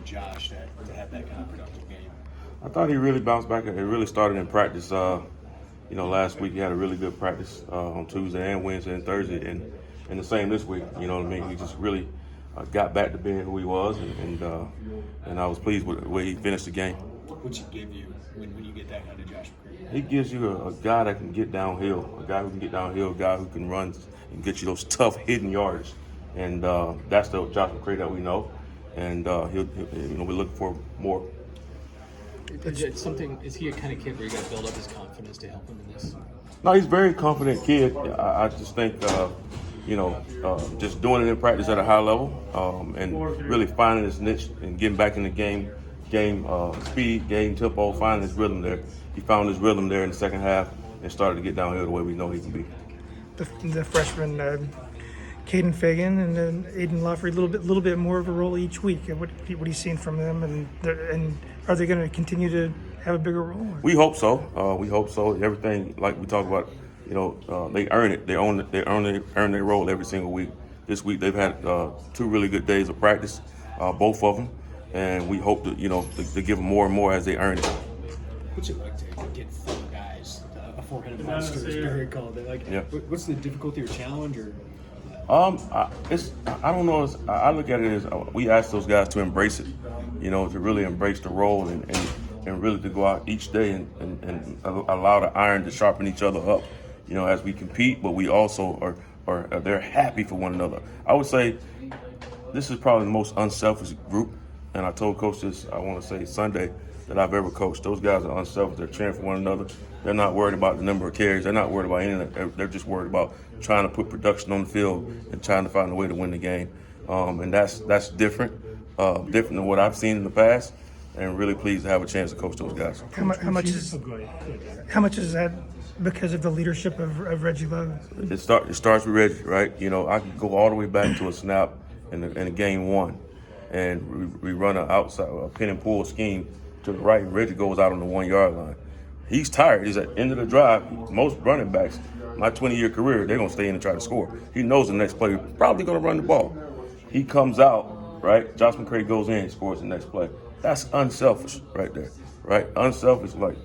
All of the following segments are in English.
Josh to have that kind of productive game? I thought he really bounced back. It really started in practice. Last week he had a really good practice on Tuesday and Wednesday and Thursday, and the same this week. You know what I mean? He just really got back to being who he was, and I was pleased with the way he finished the game. What's he give you when you get that kind of Josh McCray? He gives you a guy that can get downhill, a guy who can get downhill, a guy who can run and get you those tough hidden yardage, and that's the Josh McCray that we know, and we're looking for more. Is he a kind of kid where you got to build up his confidence to help him in this? No, he's a very confident kid. I just think, just doing it in practice at a high level and really finding his niche and getting back in the game speed, game tempo, finding his rhythm there. He found his rhythm there in the second half and started to get downhill the way we know he can be. The freshman, Caden Fagan and then Aiden Lawfrey, a little bit more of a role each week. What are you seeing from them, and are they going to continue to have a bigger role? Or? We hope so. We hope so. Everything like we talk about, they earn it. They earn their role every single week. This week they've had 2 really good days of practice, both of them, and we hope to to give them more and more as they earn it. What's it like to get 4 guys, a 4-headed monster, as Barry called it? What's the difficulty or challenge? Or I don't know. I look at it as we ask those guys to embrace it, to really embrace the role and really to go out each day and allow the iron to sharpen each other up, as we compete. But we also are they're happy for one another. I would say this is probably the most unselfish group, and I told Coach this, I want to say Sunday, that I've ever coached. Those guys are unselfish. They're cheering for one another. They're not worried about the number of carries. They're not worried about anything. They're just worried about trying to put production on the field and trying to find a way to win the game. And that's different than what I've seen in the past. And really pleased to have a chance to coach those guys. How much is that because of the leadership of Reggie Love? It starts with Reggie, right? I can go all the way back to a snap in a game 1, and we run a pin and pull scheme to the right. Reggie goes out on the 1-yard line. He's tired. He's at the end of the drive. Most running backs, my 20-year career, they're going to stay in and try to score. He knows the next play, probably going to run the ball. He comes out, right? Josh McCray goes in and scores the next play. That's unselfish right there, right? Unselfish, like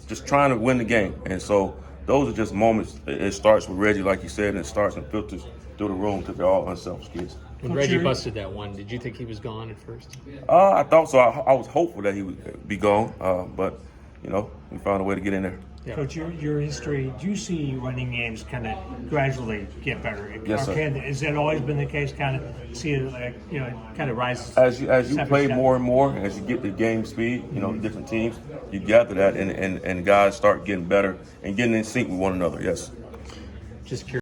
just trying to win the game. And so those are just moments. It starts with Reggie, like you said, and it starts and filters through the room because they're all unselfish kids. When Reggie busted that one, did you think he was gone at first? I thought so. I was hopeful that he would be gone, but we found a way to get in there. Yeah. Coach, your history, do you see running games kind of gradually get better? Yes, sir. Has that always been the case? Kind of see it kind of rise as you play more and more, as you get the game speed, different teams, you gather that, and guys start getting better and getting in sync with one another. Yes. Just curious.